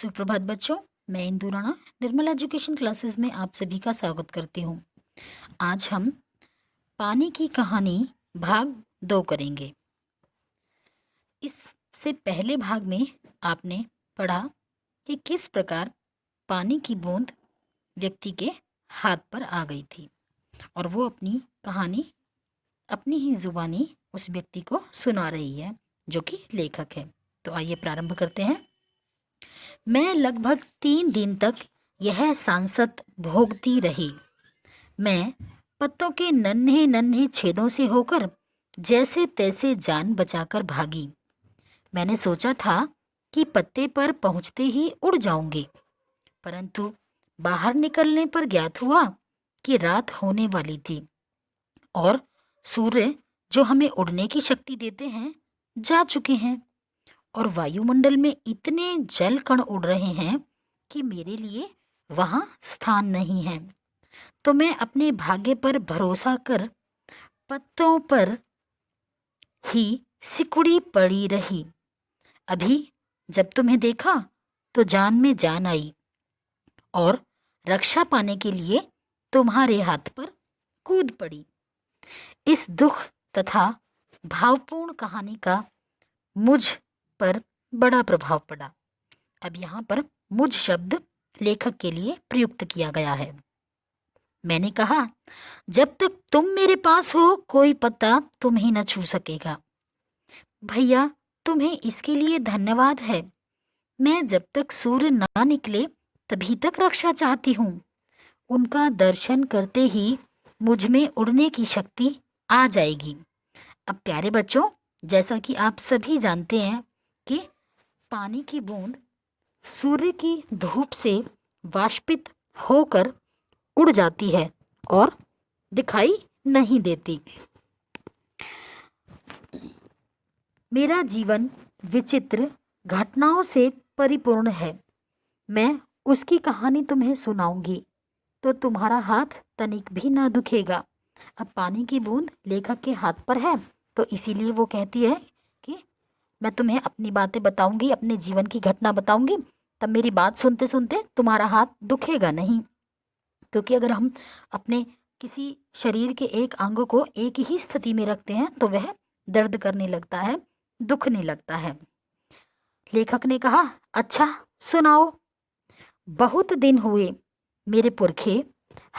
सुप्रभात बच्चों। मैं इंदु राणा निर्मल एजुकेशन क्लासेस में आप सभी का स्वागत करती हूँ। आज हम पानी की कहानी भाग 2 करेंगे। इससे पहले भाग में आपने पढ़ा कि किस प्रकार पानी की बूंद व्यक्ति के हाथ पर आ गई थी और वो अपनी कहानी अपनी ही जुबानी उस व्यक्ति को सुना रही है जो कि लेखक है। तो आइए प्रारंभ करते हैं। मैं लगभग 3 दिन तक यह सांसत भोगती रही। मैं पत्तों के नन्हे नन्हे छेदों से होकर जैसे तैसे जान बचाकर भागी। मैंने सोचा था कि पत्ते पर पहुंचते ही उड़ जाऊंगी, परंतु बाहर निकलने पर ज्ञात हुआ कि रात होने वाली थी और सूर्य जो हमें उड़ने की शक्ति देते हैं जा चुके हैं और वायुमंडल में इतने जल कण उड़ रहे हैं कि मेरे लिए वहां स्थान नहीं है। तो मैं अपने भाग्य पर भरोसा कर पत्तों पर ही सिकुड़ी पड़ी रही। अभी जब तुम्हें देखा तो जान में जान आई और रक्षा पाने के लिए तुम्हारे हाथ पर कूद पड़ी। इस दुख तथा भावपूर्ण कहानी का मुझ पर बड़ा प्रभाव पड़ा। अब यहाँ पर मुझ शब्द लेखक के लिए प्रयुक्त किया गया है। मैंने कहा, जब तक तुम मेरे पास हो कोई पत्ता तुम्हें न छू सकेगा। भैया, तुम्हें इसके लिए धन्यवाद है। मैं जब तक सूर्य ना निकले तभी तक रक्षा चाहती हूँ। उनका दर्शन करते ही मुझ में उड़ने की शक्ति आ जाएगी। अब प्यारे बच्चों, जैसा कि आप सभी जानते हैं कि पानी की बूंद सूर्य की धूप से वाष्पित होकर उड़ जाती है और दिखाई नहीं देती। मेरा जीवन विचित्र घटनाओं से परिपूर्ण है। मैं उसकी कहानी तुम्हें सुनाऊंगी तो तुम्हारा हाथ तनिक भी ना दुखेगा। अब पानी की बूंद लेखक के हाथ पर है, तो इसीलिए वो कहती है कि मैं तुम्हें अपनी बातें बताऊंगी, अपने जीवन की घटना बताऊंगी, तब मेरी बात सुनते सुनते तुम्हारा हाथ दुखेगा नहीं। क्योंकि अगर हम अपने किसी शरीर के एक अंग को एक ही स्थिति में रखते हैं तो वह दर्द करने लगता है, दुखने लगता है। लेखक ने कहा, अच्छा सुनाओ। बहुत दिन हुए मेरे पुरखे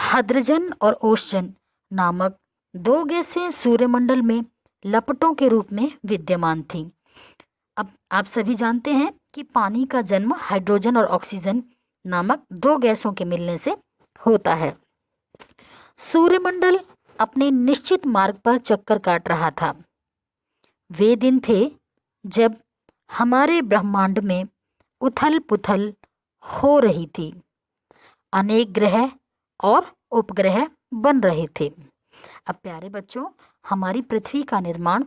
हद्रजन और ओशजन नामक 2 गैसें सूर्यमंडल में लपटों के रूप में विद्यमान थीं। अब आप सभी जानते हैं कि पानी का जन्म हाइड्रोजन और ऑक्सीजन नामक 2 गैसों के मिलने से होता है। सूर्यमंडल अपने निश्चित मार्ग पर चक्कर काट रहा था। वे दिन थे जब हमारे ब्रह्मांड में उथल पुथल हो रही थी। अनेक ग्रह और उपग्रह बन रहे थे। अब प्यारे बच्चों, हमारी पृथ्वी का निर्माण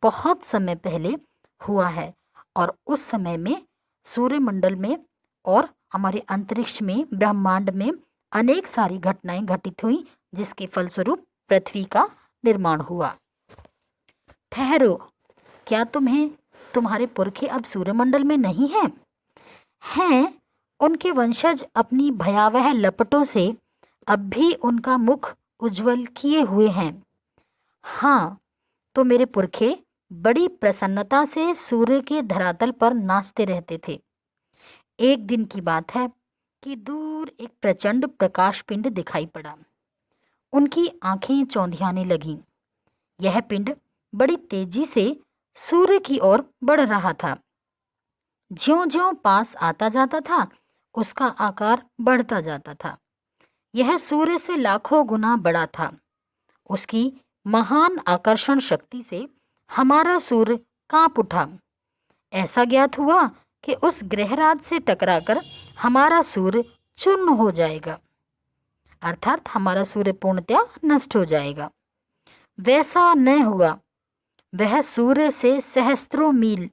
बहुत समय पहले हुआ है और उस समय में सूर्यमंडल में और हमारे अंतरिक्ष में ब्रह्मांड में अनेक सारी घटनाएं घटित हुई, जिसके फलस्वरूप पृथ्वी का निर्माण हुआ। ठहरो, क्या तुम्हारे पुरखे अब सूर्यमंडल में नहीं हैं? हैं, उनके वंशज अपनी भयावह लपटों से अब भी उनका मुख उज्जवल किए हुए हैं। हाँ, तो मेरे पुरखे बड़ी प्रसन्नता से सूर्य के धरातल पर नाचते रहते थे। एक दिन की बात है कि दूर एक प्रचंड प्रकाश पिंड दिखाई पड़ा। उनकी आंखें चौंधियाने लगीं। यह पिंड बड़ी तेजी से सूर्य की ओर बढ़ रहा था। ज्यों-ज्यों पास आता जाता था, उसका आकार बढ़ता जाता था। यह सूर्य से लाखों गुना बड़ा था। उसकी महान आकर्षण शक्ति से हमारा सूर्य कांप उठा। ऐसा ज्ञात हुआ कि उस ग्रहराज से टकराकर हमारा सूर्य चूर्ण हो जाएगा, अर्थात हमारा सूर्य पूर्णतया नष्ट हो जाएगा। वैसा न हुआ। वह सूर्य से सहस्त्रों मील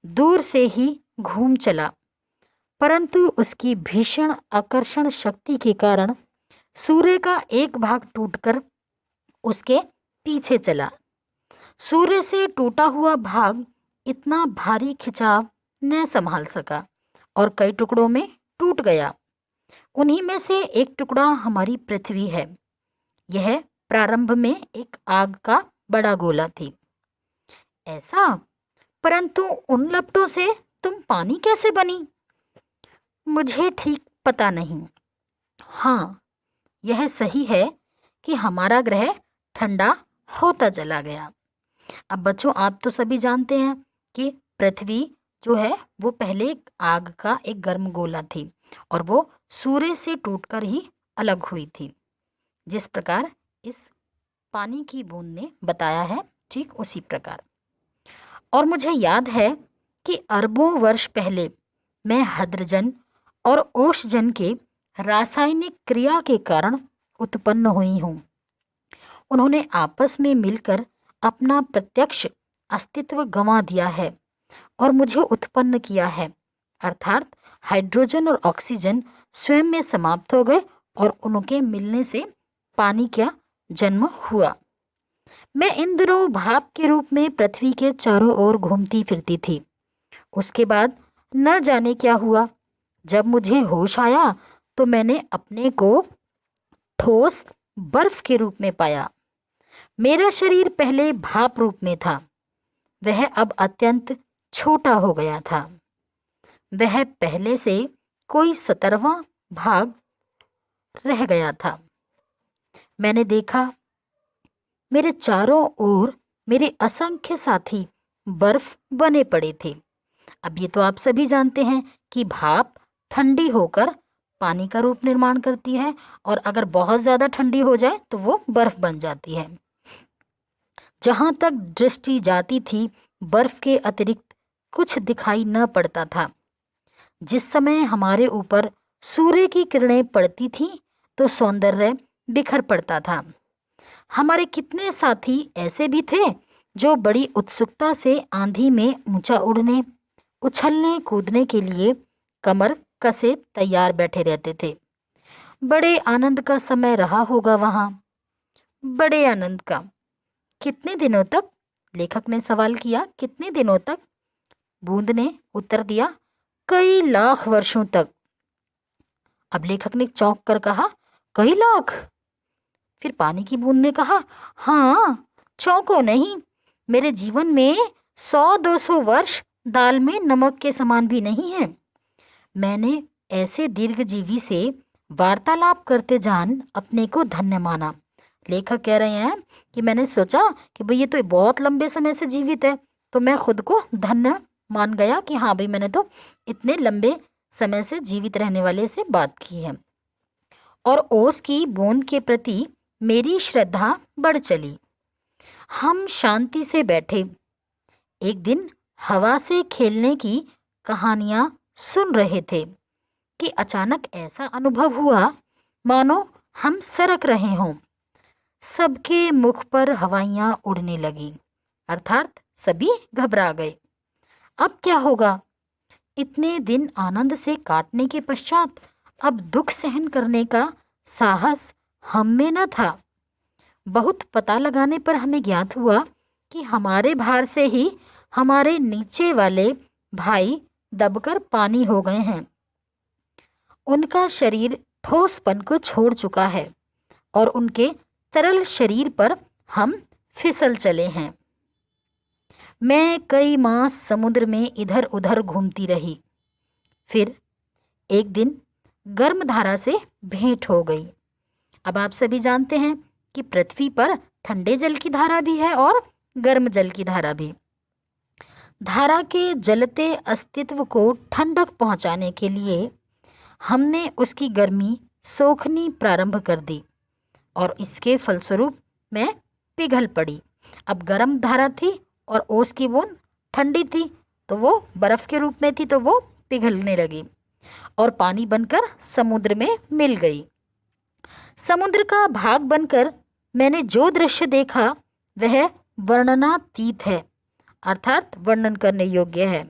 दूर से ही घूम चला, परंतु उसकी भीषण आकर्षण शक्ति के कारण सूर्य का एक भाग टूटकर उसके पीछे चला। सूर्य से टूटा हुआ भाग इतना भारी खिंचाव न संभाल सका और कई टुकड़ों में टूट गया। उन्हीं में से एक टुकड़ा हमारी पृथ्वी है। यह प्रारंभ में एक आग का बड़ा गोला थी। ऐसा? परंतु उन लपटों से तुम पानी कैसे बनी? मुझे ठीक पता नहीं। हाँ, यह सही है कि हमारा ग्रह ठंडा होता चला गया। अब बच्चों, आप तो सभी जानते हैं कि पृथ्वी जो है वो पहले एक आग का एक गर्म गोला थी और वो सूर्य से टूटकर ही अलग हुई थी। जिस प्रकार इस पानी की बूंद ने बताया है, ठीक उसी प्रकार। और मुझे याद है कि अरबों वर्ष पहले मैं हाइड्रोजन और ओशजन के रासायनिक क्रिया के कारण उत्पन्न हुई हूँ। उन्होंने आपस में मिलकर अपना प्रत्यक्ष अस्तित्व गंवा दिया है और मुझे उत्पन्न किया है, अर्थात हाइड्रोजन और ऑक्सीजन स्वयं में समाप्त हो गए और उनके मिलने से पानी का जन्म हुआ। मैं इन दिनों भाप के रूप में पृथ्वी के चारों ओर घूमती फिरती थी। उसके बाद न जाने क्या हुआ। जब मुझे होश आया तो मैंने अपने को ठोस बर्फ के रूप में पाया। मेरा शरीर पहले भाप रूप में था, वह अब अत्यंत छोटा हो गया था। वह पहले से कोई 17वां भाग रह गया था। मैंने देखा मेरे चारों ओर मेरे असंख्य साथी बर्फ बने पड़े थे। अब ये तो आप सभी जानते हैं कि भाप ठंडी होकर पानी का रूप निर्माण करती है और अगर बहुत ज़्यादा ठंडी हो जाए तो वो बर्फ बन जाती है। जहाँ तक दृष्टि जाती थी, बर्फ के अतिरिक्त कुछ दिखाई न पड़ता था। जिस समय हमारे ऊपर सूर्य की किरणें पड़ती थीं तो सौंदर्य बिखर पड़ता था। हमारे कितने साथी ऐसे भी थे जो बड़ी उत्सुकता से आंधी में ऊंचा उड़ने, उछलने कूदने के लिए कमर कसे तैयार बैठे रहते थे। बड़े आनंद का समय रहा होगा वहाँ, बड़े आनंद का। कितने दिनों तक? लेखक ने सवाल किया। कितने दिनों तक? बूंद ने उत्तर दिया, कई लाख वर्षों तक। अब लेखक ने चौंक कर कहा, कई लाख? फिर पानी की बूंद ने कहा, हाँ, चौंको नहीं, मेरे जीवन में 100-200 वर्ष दाल में नमक के समान भी नहीं है। मैंने ऐसे दीर्घजीवी से वार्तालाप करते जान अपने को धन्य माना। लेखक कह रहे हैं कि मैंने सोचा कि भाई ये तो बहुत लंबे समय से जीवित है, तो मैं खुद को धन्य मान गया कि हाँ भाई, मैंने तो इतने लंबे समय से जीवित रहने वाले से बात की है। और ओस की बूंद के प्रति मेरी श्रद्धा बढ़ चली। हम शांति से बैठे एक दिन हवा से खेलने की कहानियां सुन रहे थे कि अचानक ऐसा अनुभव हुआ मानो हम सरक रहे हों। सबके मुख पर हवाइयां उड़ने लगी, अर्थात सभी घबरा गए। अब क्या होगा? इतने दिन आनंद से काटने के पश्चात अब दुख सहन करने का साहस हम में न था। बहुत पता लगाने पर हमें ज्ञात हुआ कि हमारे भार से ही हमारे नीचे वाले भाई दबकर पानी हो गए हैं। उनका शरीर ठोसपन को छोड़ चुका है और उनके तरल शरीर पर हम फिसल चले हैं। मैं कई मास समुद्र में इधर उधर घूमती रही। फिर एक दिन गर्म धारा से भेंट हो गई। अब आप सभी जानते हैं कि पृथ्वी पर ठंडे जल की धारा भी है और गर्म जल की धारा भी। धारा के जलते अस्तित्व को ठंडक पहुंचाने के लिए हमने उसकी गर्मी सोखनी प्रारंभ कर दी और इसके फलस्वरूप मैं पिघल पड़ी। अब गर्म धारा थी और ओस की बूंद ठंडी थी, तो वो बर्फ के रूप में थी, तो वो पिघलने लगी और पानी बनकर समुद्र में मिल गई। समुद्र का भाग बनकर मैंने जो दृश्य देखा वह वर्णनातीत है, अर्थात वर्णन करने योग्य है।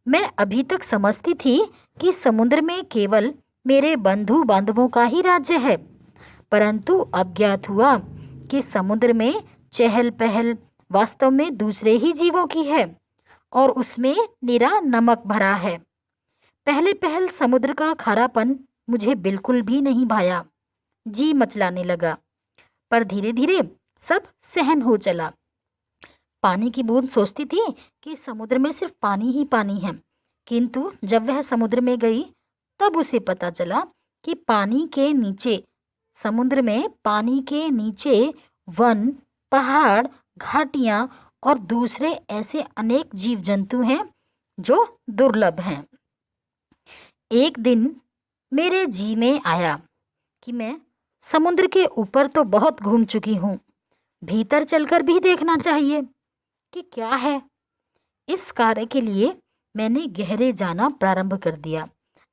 मैं अभी तक समझती थी कि समुद्र में केवल मेरे बंधु बांधवों का ही राज्य है, परंतु अब ज्ञात हुआ कि समुद्र में चहल पहल वास्तव में दूसरे ही जीवों की है और उसमें निरा नमक भरा है। पहले पहल समुद्र का खारापन मुझे बिल्कुल भी नहीं भाया, जी मचलाने लगा। पर धीरे धीरे सब सहन हो चला। पानी की बूंद सोचती थी कि समुद्र में सिर्फ पानी ही पानी है, किंतु जब वह समुद्र में गई तब उसे पता चला कि पानी के नीचे, समुद्र में पानी के नीचे वन, पहाड़, घाटियां और दूसरे ऐसे अनेक जीव जंतु हैं जो दुर्लभ हैं। एक दिन मेरे जी में आया कि मैं समुद्र के ऊपर तो बहुत घूम चुकी हूँ, भीतर चलकर भी देखना चाहिए कि क्या है। इस कार्य के लिए मैंने गहरे जाना प्रारंभ कर दिया।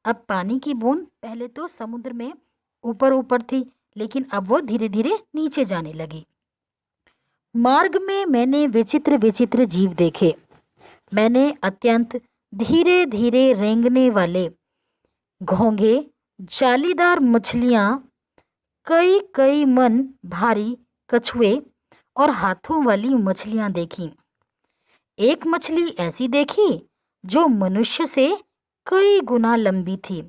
अब पानी की बूंद पहले तो समुद्र में ऊपर ऊपर थी, लेकिन अब वो धीरे धीरे नीचे जाने लगी। मार्ग में मैंने विचित्र विचित्र जीव देखे। मैंने अत्यंत धीरे धीरे रेंगने वाले घोंघे, जालीदार मछलियां, कई कई मन भारी कछुए और हाथों वाली मछलियां देखी। एक मछली ऐसी देखी जो मनुष्य से कई गुना लंबी थी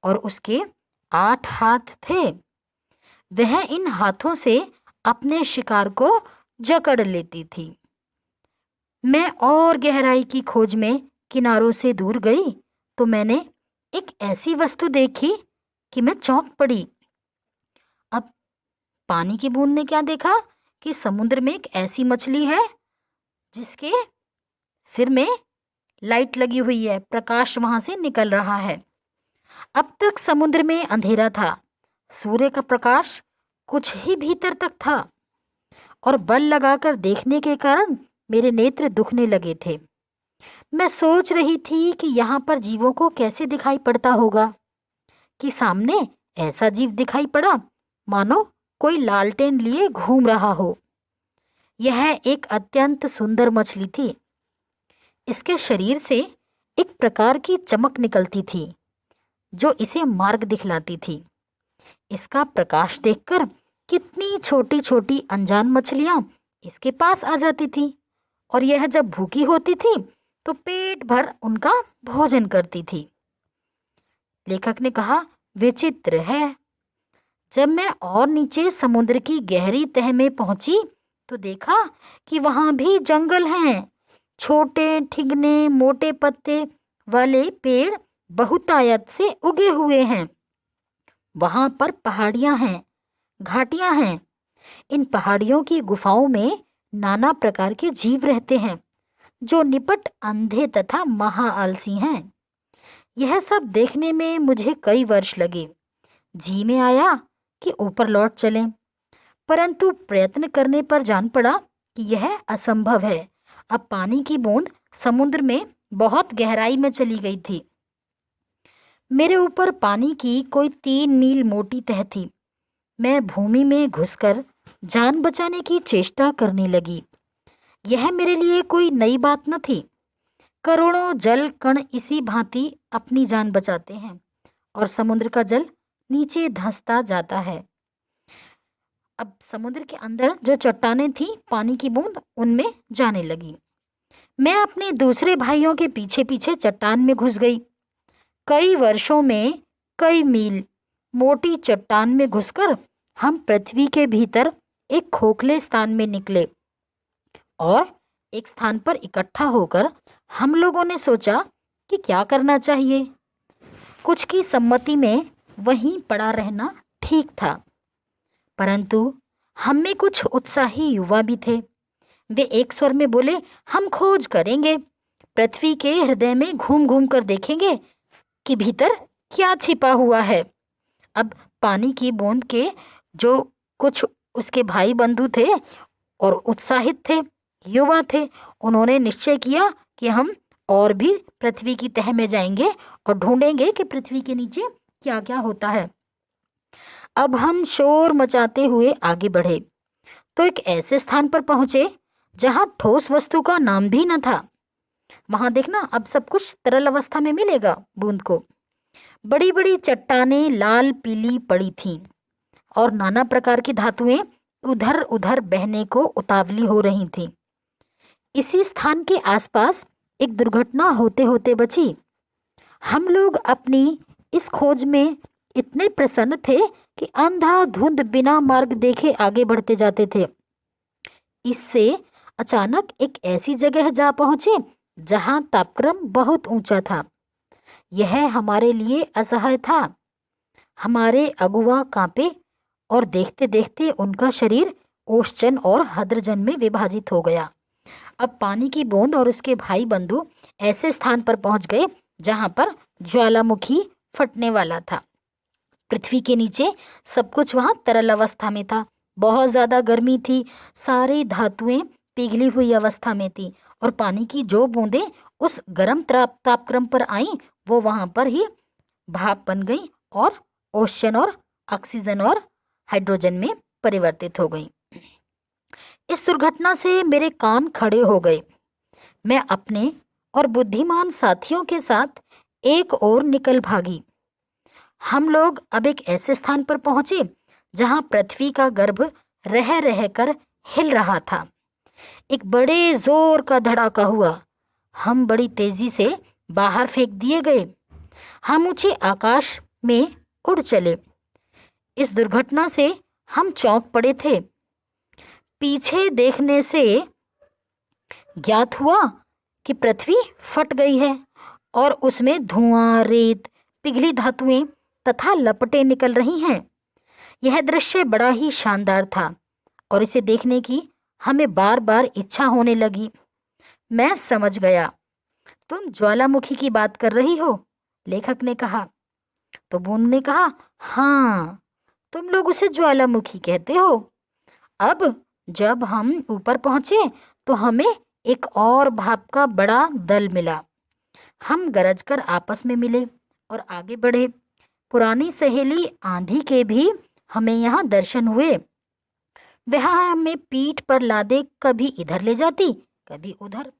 और उसके 8 हाथ थे। वह इन हाथों से अपने शिकार को जकड़ लेती थी। मैं और गहराई की खोज में किनारों से दूर गई तो मैंने एक ऐसी वस्तु देखी कि मैं चौंक पड़ी। अब पानी की बूंद ने क्या देखा कि समुद्र में एक ऐसी मछली है जिसके सिर में लाइट लगी हुई है, प्रकाश वहां से निकल रहा है। अब तक समुद्र में अंधेरा था, सूर्य का प्रकाश कुछ ही भीतर तक था और बल लगाकर देखने के कारण मेरे नेत्र दुखने लगे थे। मैं सोच रही थी कि यहाँ पर जीवों को कैसे दिखाई पड़ता होगा कि सामने ऐसा जीव दिखाई पड़ा मानो कोई लालटेन लिए घूम रहा हो। यह एक अत्यंत सुंदर मछली थी। इसके शरीर से एक प्रकार की चमक निकलती थी जो इसे मार्ग दिखलाती थी। इसका प्रकाश देखकर कितनी छोटी छोटी अनजान मछलियां इसके पास आ जाती थी और यह जब भूखी होती थी तो पेट भर उनका भोजन करती थी। लेखक ने कहा, विचित्र है। जब मैं और नीचे समुद्र की गहरी तह में पहुंची तो देखा कि वहां भी जंगल हैं। छोटे ठिगने मोटे पत्ते वाले पेड़ बहुतायत से उगे हुए हैं। वहां पर पहाड़ियां हैं, घाटियां हैं। इन पहाड़ियों की गुफाओं में नाना प्रकार के जीव रहते हैं जो निपट अंधे तथा महाआलसी हैं। यह सब देखने में मुझे कई वर्ष लगे। जी में आया कि ऊपर लौट चलें, परंतु प्रयत्न करने पर जान पड़ा कि यह असंभव है। अब पानी की बूंद समुद्र में बहुत गहराई में चली गई थी। मेरे ऊपर पानी की कोई 3 मील मोटी तह थी। मैं भूमि में घुसकर जान बचाने की चेष्टा करने लगी। यह मेरे लिए कोई नई बात न थी। करोड़ों जल कण इसी भांति अपनी जान बचाते हैं और समुद्र का जल नीचे धंसता जाता है। अब समुद्र के अंदर जो चट्टानें थी, पानी की बूंद उनमें जाने लगी। मैं अपने दूसरे भाइयों के पीछे पीछे चट्टान में घुस गई। कई वर्षों में कई मील मोटी चट्टान में घुसकर हम पृथ्वी के भीतर एक खोखले स्थान में निकले और एक स्थान पर इकट्ठा होकर हम लोगों ने सोचा कि क्या करना चाहिए। कुछ की सम्मति में वहीं पड़ा रहना ठीक था, परंतु हम में कुछ उत्साही युवा भी थे। वे एक स्वर में बोले, हम खोज करेंगे, पृथ्वी के हृदय में घूम घूम कर देखेंगे कि भीतर क्या छिपा हुआ है। अब पानी की बूंद के जो कुछ उसके भाई बंधु थे और उत्साहित थे, युवा थे, उन्होंने निश्चय किया कि हम और भी पृथ्वी की तह में जाएंगे और ढूंढेंगे कि पृथ्वी के नीचे क्या क्या होता है। अब हम शोर मचाते हुए आगे बढ़े तो एक ऐसे स्थान पर पहुंचे जहां ठोस वस्तु का नाम भी न था। वहां देखना, अब सब कुछ तरल अवस्था में मिलेगा बूंद को। बड़ी बड़ी चट्टानें लाल पीली पड़ी थीं और नाना प्रकार की धातुएं उधर उधर बहने को उतावली हो रही थीं। इसी स्थान के आसपास एक दुर्घटना होते होते बची। हम लोग अपनी इस खोज में इतने प्रसन्न थे कि अंधाधुंध बिना मार्ग देखे आगे बढ़ते जाते थे। इससे अचानक एक ऐसी जगह जा पहुंचे जहां तापक्रम बहुत ऊंचा था। यह हमारे लिए असह्य था। हमारे अगुआ कांपे और देखते देखते उनका शरीर ओशजन और हद्रजन में विभाजित हो गया। अब पानी की बूंद और उसके भाई बंधु ऐसे स्थान पर पहुंच गए जहां पर ज्वालामुखी फटने वाला था। पृथ्वी के नीचे सब कुछ वहां तरल अवस्था में था। बहुत ज्यादा गर्मी थी। सारी धातुएं पिघली हुई अवस्था में थी और पानी की जो बूंदें उस गर्म तापक्रम पर आई वो वहां पर ही भाप बन गई और ओशन और ऑक्सीजन और हाइड्रोजन में परिवर्तित हो गई। इस दुर्घटना से मेरे कान खड़े हो गए। मैं अपने और बुद्धिमान साथियों के साथ एक ओर निकल भागी। हम लोग अब एक ऐसे स्थान पर पहुंचे जहां पृथ्वी का गर्भ रह रह कर हिल रहा था। एक बड़े जोर का धड़ाका हुआ। हम बड़ी तेजी से बाहर फेंक दिए गए। हम ऊंचे आकाश में उड़ चले। इस दुर्घटना से हम चौंक पड़े थे। पीछे देखने से ज्ञात हुआ कि पृथ्वी फट गई है और उसमें धुआं, रेत, पिघली धातुएं तथा लपटें निकल रही हैं। यह दृश्य बड़ा ही शानदार था और इसे देखने की हमें बार बार इच्छा होने लगी। मैं समझ गया, तुम ज्वालामुखी की बात कर रही हो, लेखक ने कहा। तो बूंद ने कहा, हाँ, तुम लोग उसे ज्वालामुखी कहते हो। अब जब हम ऊपर पहुंचे तो हमें एक और भाप का बड़ा दल मिला। हम गरजकर आपस में मिले और आगे बढ़े। पुरानी सहेली आंधी के भी हमें यहाँ दर्शन हुए। वह हमें पीठ पर लादे कभी इधर ले जाती, कभी उधर।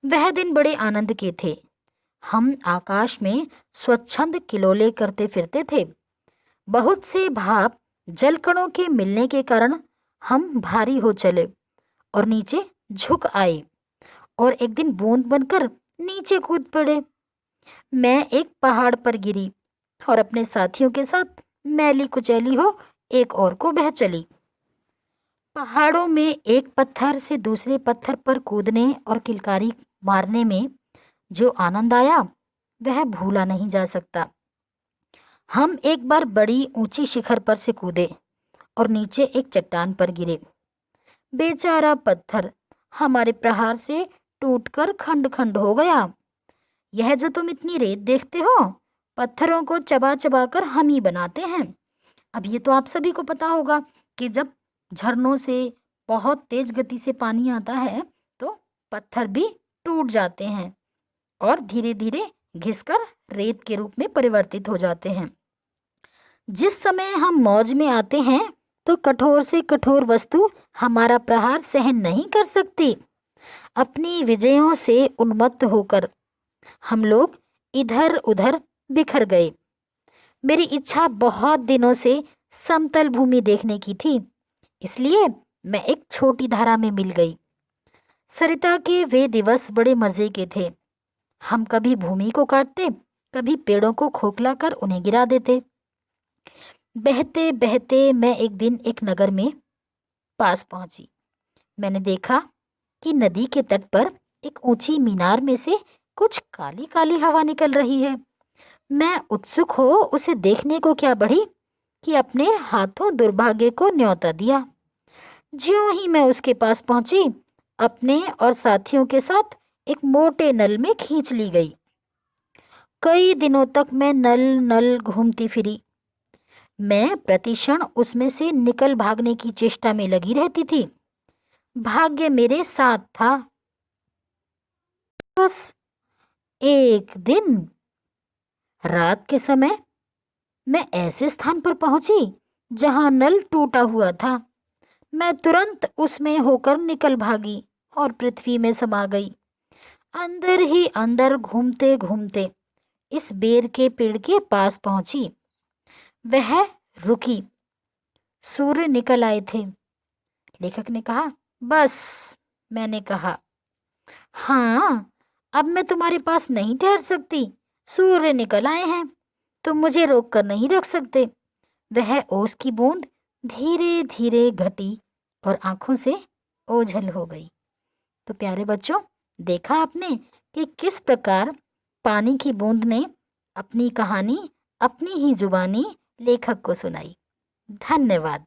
वह दिन बड़े आनंद के थे। हम आकाश में स्वच्छंद किलोले करते फिरते थे। बहुत से भाप जलकणों के मिलने के कारण हम भारी हो चले और नीचे झुक आए और एक दिन बूंद बनकर नीचे कूद पड़े। मैं एक पहाड़ पर गिरी और अपने साथियों के साथ मैली कुचैली हो एक और को बह चली। पहाड़ों में एक पत्थर से दूसरे पत्थर पर कूदने और किलकारी मारने में जो आनंद आया वह भूला नहीं जा सकता। हम एक बार बड़ी ऊंची शिखर पर से कूदे और नीचे एक चट्टान पर गिरे। बेचारा पत्थर हमारे प्रहार से टूटकर खंड खंड हो गया। यह जो तुम इतनी रेत देखते हो, पत्थरों को चबा चबा कर हम ही बनाते हैं। अब ये तो आप सभी को पता होगा कि जब झरनों से बहुत तेज गति से पानी आता है तो पत्थर भी टूट जाते हैं और धीरे धीरे घिसकर रेत के रूप में परिवर्तित हो जाते हैं। जिस समय हम मौज में आते हैं तो कठोर से कठोर वस्तु हमारा प्रहार सहन नहीं कर सकती। अपनी विजयों से उन्मत्त होकर हम लोग इधर उधर बिखर गए। मेरी इच्छा बहुत दिनों से समतल भूमि देखने की थी, इसलिए मैं एक छोटी धारा में मिल गई। सरिता के वे दिवस बड़े मजे के थे। हम कभी भूमि को काटते, कभी पेड़ों को खोखला कर उन्हें गिरा देते। बहते बहते मैं एक दिन एक नगर में पास पहुंची। मैंने देखा कि नदी के तट पर एक ऊंची मीनार में से कुछ काली काली हवा निकल रही है। मैं उत्सुक हो उसे देखने को क्या बढ़ी कि अपने हाथों दुर्भाग्य को न्योता दिया। ज्यों ही मैं उसके पास पहुंची, अपने और साथियों के साथ एक मोटे नल में खींच ली गई। कई दिनों तक मैं नल नल घूमती फिरी। मैं प्रतिक्षण उसमें से निकल भागने की चेष्टा में लगी रहती थी। भाग्य मेरे साथ था। बस एक दिन रात के समय मैं ऐसे स्थान पर पहुंची जहां नल टूटा हुआ था। मैं तुरंत उसमें होकर निकल भागी और पृथ्वी में समा गई। अंदर ही अंदर घूमते घूमते इस बेर के पेड़ के पास पहुंची। वह रुकी। सूर्य निकल आए थे। लेखक ने कहा, बस। मैंने कहा, हाँ, अब मैं तुम्हारे पास नहीं ठहर सकती। सूर्य निकल आए हैं, तुम मुझे रोक कर नहीं रख सकते। वह ओस की बूंद धीरे धीरे घटी और आंखों से ओझल हो गई। तो प्यारे बच्चों, देखा आपने कि किस प्रकार पानी की बूंद ने अपनी कहानी अपनी ही जुबानी लेखक को सुनाई। धन्यवाद।